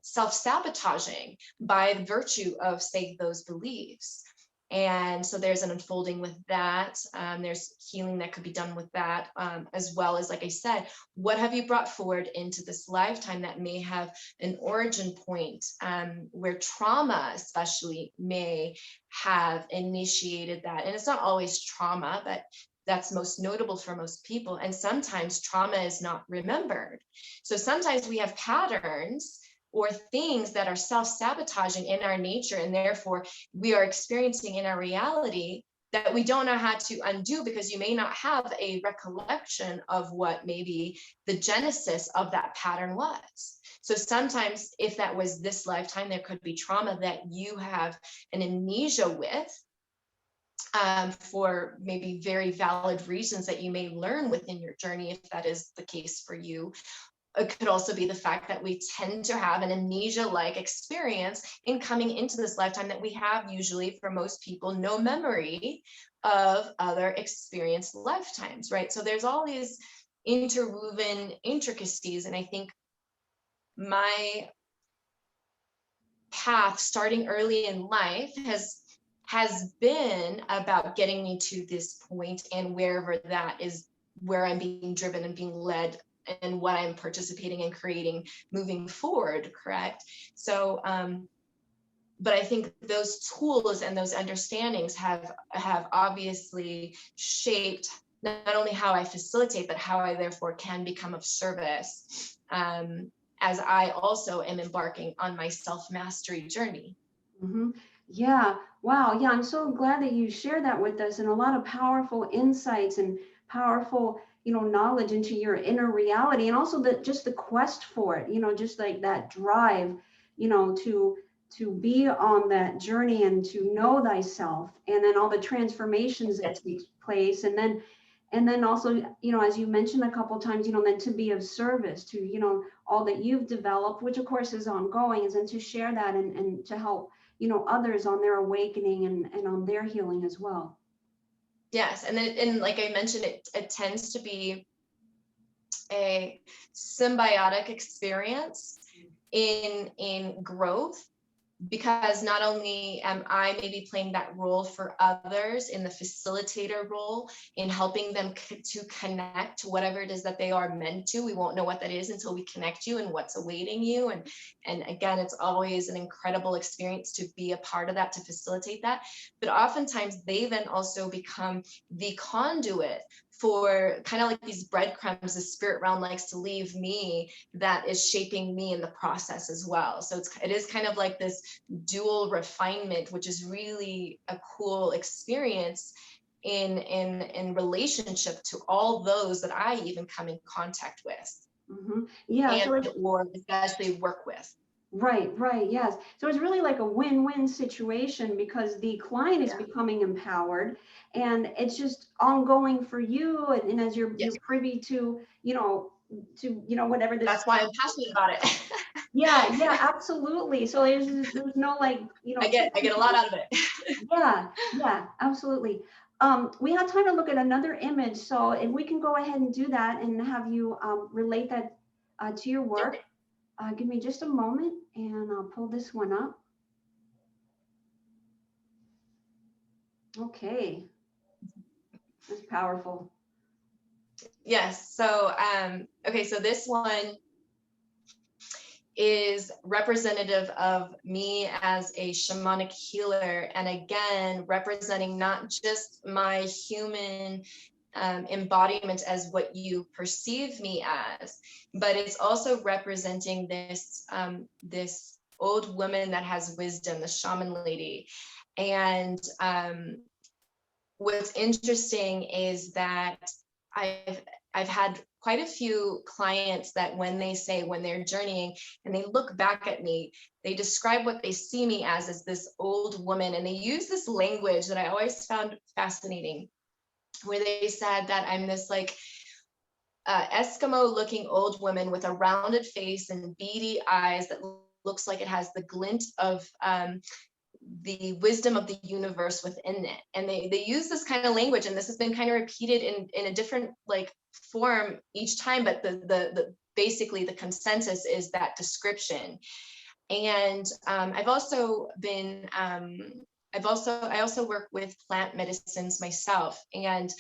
self-sabotaging by virtue of, say, those beliefs. And so there's an unfolding with that. There's healing that could be done with that, as well as, like I said, what have you brought forward into this lifetime that may have an origin point, where trauma especially may have initiated that. And it's not always trauma, but that's most notable for most people. And sometimes trauma is not remembered. So sometimes we have patterns or things that are self-sabotaging in our nature, and therefore we are experiencing in our reality that we don't know how to undo, because you may not have a recollection of what maybe the genesis of that pattern was. So sometimes if that was this lifetime, there could be trauma that you have an amnesia with, for maybe very valid reasons that you may learn within your journey, if that is the case for you. It could also be the fact that we tend to have an amnesia-like experience in coming into this lifetime, that we have usually, for most people, no memory of other experienced lifetimes, right? So there's all these interwoven intricacies. And I think my path starting early in life has been about getting me to this point, and wherever that is, where I'm being driven and being led, and what I'm participating and creating moving forward, correct? So but I think those tools and those understandings have obviously shaped not only how I facilitate, but how I therefore can become of service, as I also am embarking on my self-mastery journey. Mm-hmm. Yeah. Wow. Yeah. I'm so glad that you shared that with us, and a lot of powerful insights and powerful, knowledge into your inner reality, and also just the quest for it, just like that drive, to be on that journey and to know thyself, and then all the transformations that takes place. And then also, as you mentioned a couple of times, then to be of service to, all that you've developed, which of course is ongoing, is then to share that and to help others on their awakening and on their healing as well. Yes, and like I mentioned, it tends to be a symbiotic experience in growth, because not only am I maybe playing that role for others in the facilitator role, in helping them to connect to whatever it is that they are meant to. We won't know what that is until we connect you and what's awaiting you. And again, it's always an incredible experience to be a part of that, to facilitate that. But oftentimes they then also become the conduit for kind of like these breadcrumbs the spirit realm likes to leave me, that is shaping me in the process as well. So it is kind of like this dual refinement, which is really a cool experience in relationship to all those that I even come in contact with. Mm-hmm. Yeah. And or especially work with. Right, yes. So it's really like a win-win situation, because the client is becoming empowered, and it's just ongoing for you. And as you're privy to, whatever this. That's why I'm passionate about it. Yeah, absolutely. So there's no I get a lot out of it. Yeah, absolutely. We have time to look at another image. So if we can go ahead and do that and have you relate that to your work. Give me just a moment, and I'll pull this one up. Okay, that's powerful. Yes. So, okay. So this one is representative of me as a shamanic healer, and again, representing not just my human embodiment as what you perceive me as, but it's also representing this this old woman that has wisdom, the shaman lady. And what's interesting is that I've had quite a few clients that when they're journeying and they look back at me, they describe what they see me as this old woman. And they use this language that I always found fascinating, where they said that I'm this like Eskimo looking old woman with a rounded face and beady eyes that looks like it has the glint of the wisdom of the universe within it. And they use this kind of language, and this has been kind of repeated in a different like form each time, but the basically the consensus is that description. And I also work with plant medicines myself, and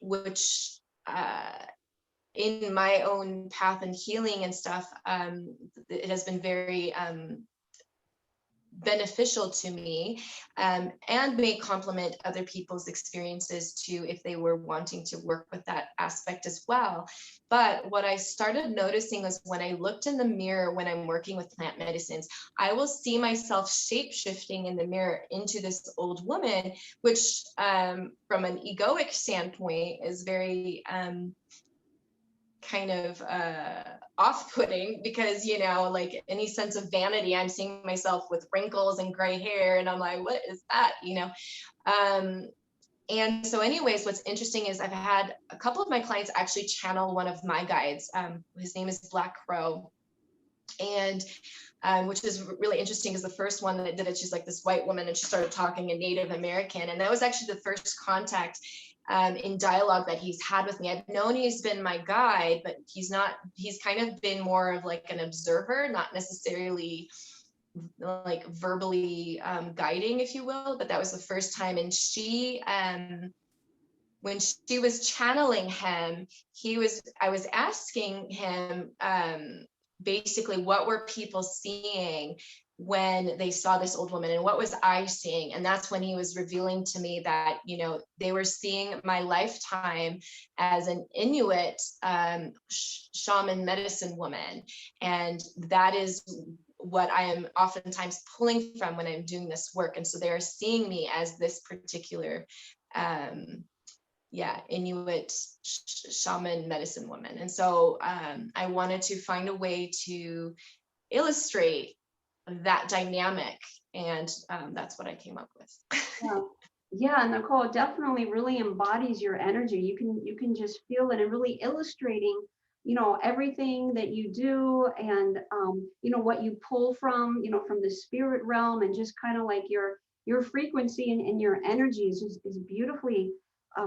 which in my own path and healing and stuff, it has been very beneficial to me, and may complement other people's experiences too, if they were wanting to work with that aspect as well. But what I started noticing was when I looked in the mirror when I'm working with plant medicines, I will see myself shape shifting in the mirror into this old woman, which from an egoic standpoint is very kind of off-putting, because like any sense of vanity, I'm seeing myself with wrinkles and gray hair, and I'm like, what is that? And so anyways, what's interesting is I've had a couple of my clients actually channel one of my guides. His name is Black Crow, and which is really interesting because the first one that did it, she's like this white woman, and she started talking in Native American, and that was actually the first contact in dialogue that he's had with me. I've known he's been my guide, but he's kind of been more of like an observer, not necessarily like verbally guiding, if you will. But that was the first time. And when she was channeling him, I was asking him basically what were people seeing when they saw this old woman, and what was I seeing? And that's when he was revealing to me that, they were seeing my lifetime as an Inuit shaman medicine woman. And that is what I am oftentimes pulling from when I'm doing this work. And so they are seeing me as this particular Inuit shaman medicine woman. And so I wanted to find a way to illustrate that dynamic, and that's what I came up with. Yeah, Nicolle, definitely really embodies your energy. You can just feel it, and really illustrating, everything that you do, and what you pull from, from the spirit realm, and just kind of like your frequency and your energy is beautifully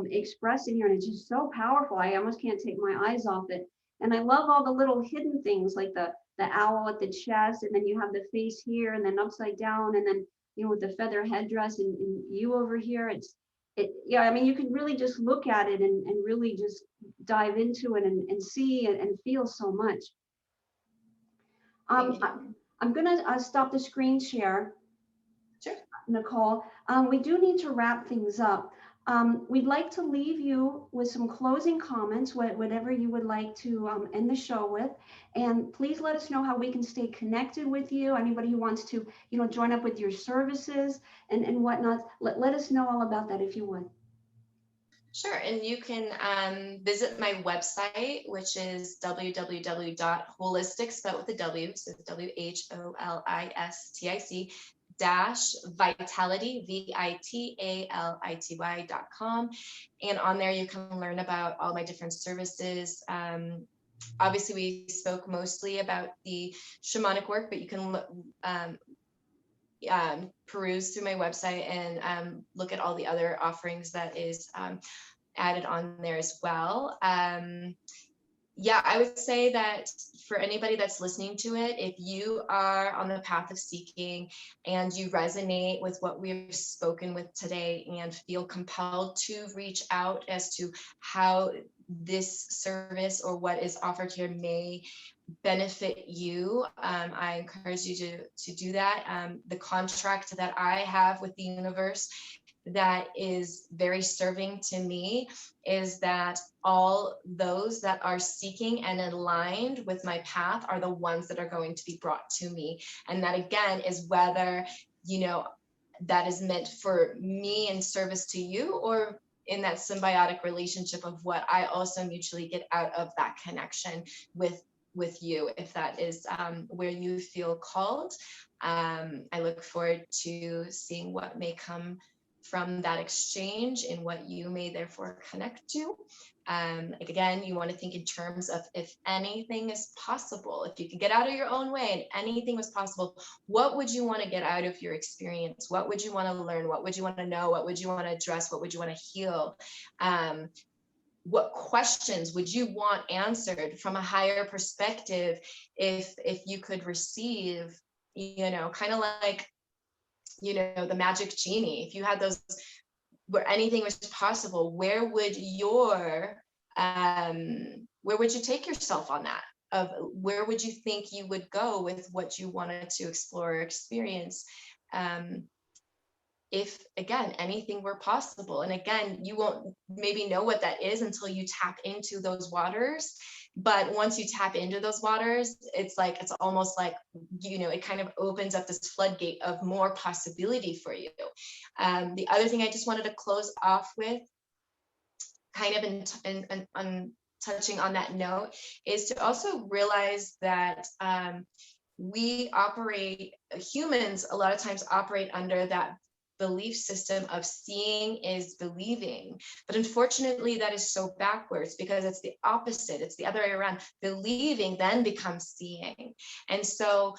expressed in here, and it's just so powerful. I almost can't take my eyes off it. And I love all the little hidden things, like the owl at the chest, and then you have the face here, and then upside down, and then with the feather headdress, and you over here. Yeah, I mean, you can really just look at it and really just dive into it and see and feel so much. I'm gonna stop the screen share. Sure. Nicolle, we do need to wrap things up. We'd like to leave you with some closing comments, whatever you would like to end the show with. And please let us know how we can stay connected with you. Anybody who wants to, join up with your services and whatnot, let us know all about that if you would. Sure. And you can visit my website, which is www.wholistic, spelled with a W, so WHOLISTIC -vitality, VITALITY.com. And on there, you can learn about all my different services. Obviously, we spoke mostly about the shamanic work, but you can peruse through my website and look at all the other offerings that is added on there as well. I would say that for anybody that's listening to it, if you are on the path of seeking and you resonate with what we've spoken with today and feel compelled to reach out as to how this service or what is offered here may benefit you, I encourage you to do that. The contract that I have with the universe that is very serving to me is that all those that are seeking and aligned with my path are the ones that are going to be brought to me. And that again is whether, that is meant for me in service to you, or in that symbiotic relationship of what I also mutually get out of that connection with you, if that is where you feel called. I look forward to seeing what may come from that exchange and what you may therefore connect to. Again, you want to think in terms of, if anything is possible, if you could get out of your own way and anything was possible, what would you want to get out of your experience? What would you want to learn? What would you want to know? What would you want to address? What would you want to heal? What questions would you want answered from a higher perspective if you could receive, kind of like, the magic genie, if you had those, where anything was possible, where would you take yourself on that? Of where would you think you would go with what you wanted to explore or experience? If, again, anything were possible. And again, you won't maybe know what that is until you tap into those waters. But once you tap into those waters, it's almost like, it kind of opens up this floodgate of more possibility for you. The other thing I just wanted to close off with, kind of in touching on that note, is to also realize that humans a lot of times operate under that belief system of seeing is believing. But unfortunately, that is so backwards, because it's the opposite. It's the other way around. Believing then becomes seeing. And so,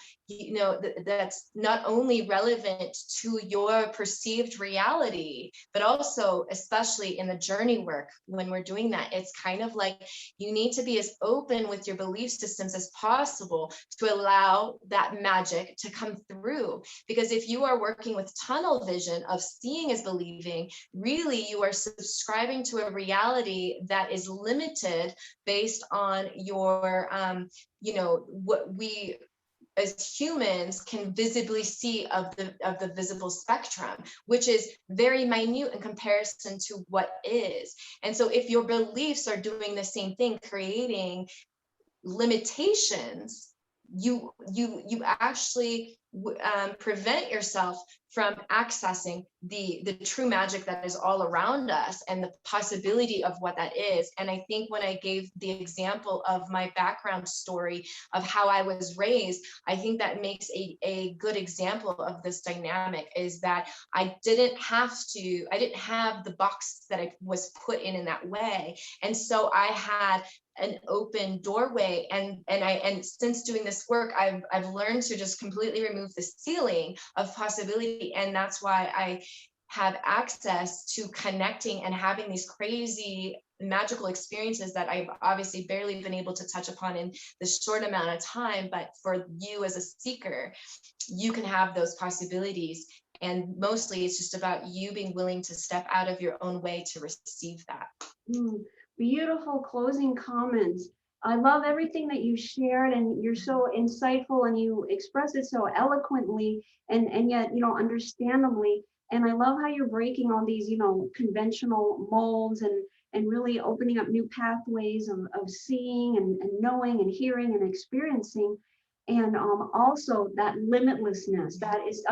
that's not only relevant to your perceived reality, but also, especially in the journey work, when we're doing that, it's kind of like you need to be as open with your belief systems as possible to allow that magic to come through. Because if you are working with tunnel vision of seeing as believing, really you are subscribing to a reality that is limited based on your, what we as humans can visibly see of the visible spectrum, which is very minute in comparison to what is. And so if your beliefs are doing the same thing, creating limitations, you actually prevent yourself from accessing the true magic that is all around us and the possibility of what that is. And I think when I gave the example of my background story of how I was raised, I think that makes a good example of this dynamic, is that I didn't have the box that I was put in that way. And so I had an open doorway, and since doing this work, I've learned to just completely remove the ceiling of possibility, and that's why I have access to connecting and having these crazy magical experiences that I've obviously barely been able to touch upon in this short amount of time. But for you as a seeker, you can have those possibilities, and mostly it's just about you being willing to step out of your own way to receive that. Beautiful closing comments. I love everything that you shared, and you're so insightful, and you express it so eloquently and yet, understandably. And I love how you're breaking all these, conventional molds and really opening up new pathways of seeing and knowing and hearing and experiencing. And also that limitlessness, that is,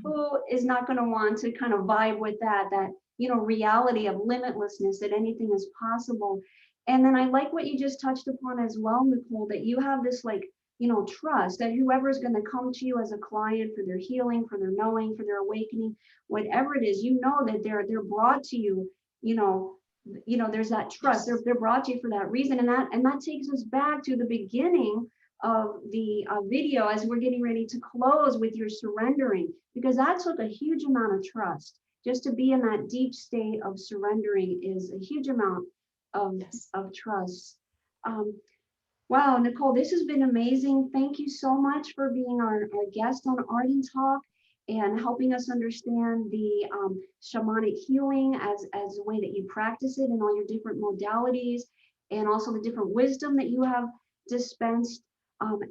who is not going to want to kind of vibe with that reality of limitlessness, that anything is possible. And then I like what you just touched upon as well, Nicolle, that you have this trust that whoever's going to come to you as a client for their healing, for their knowing, for their awakening, whatever it is, that they're brought to you, there's that trust. They're brought to you for that reason. And that takes us back to the beginning of the video, as we're getting ready to close, with your surrendering, because that took a huge amount of trust. Just to be in that deep state of surrendering is a huge amount of trust. Wow, Nicolle, this has been amazing. Thank you so much for being our guest on Art and Talk and helping us understand the shamanic healing as a way that you practice it in all your different modalities, and also the different wisdom that you have dispensed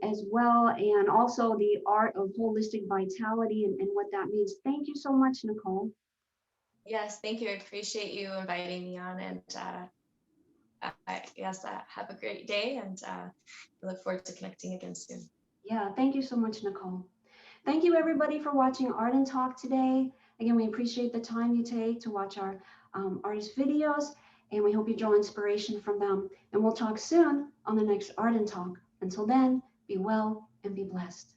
as well, and also the art of holistic vitality and what that means. Thank you so much, Nicolle. Yes, thank you. I appreciate you inviting me on, and have a great day, and I look forward to connecting again soon. Yeah, thank you so much, Nicolle. Thank you, everybody, for watching Art and Talk today. Again, we appreciate the time you take to watch our artist videos, and we hope you draw inspiration from them. And we'll talk soon on the next Art and Talk. Until then, be well and be blessed.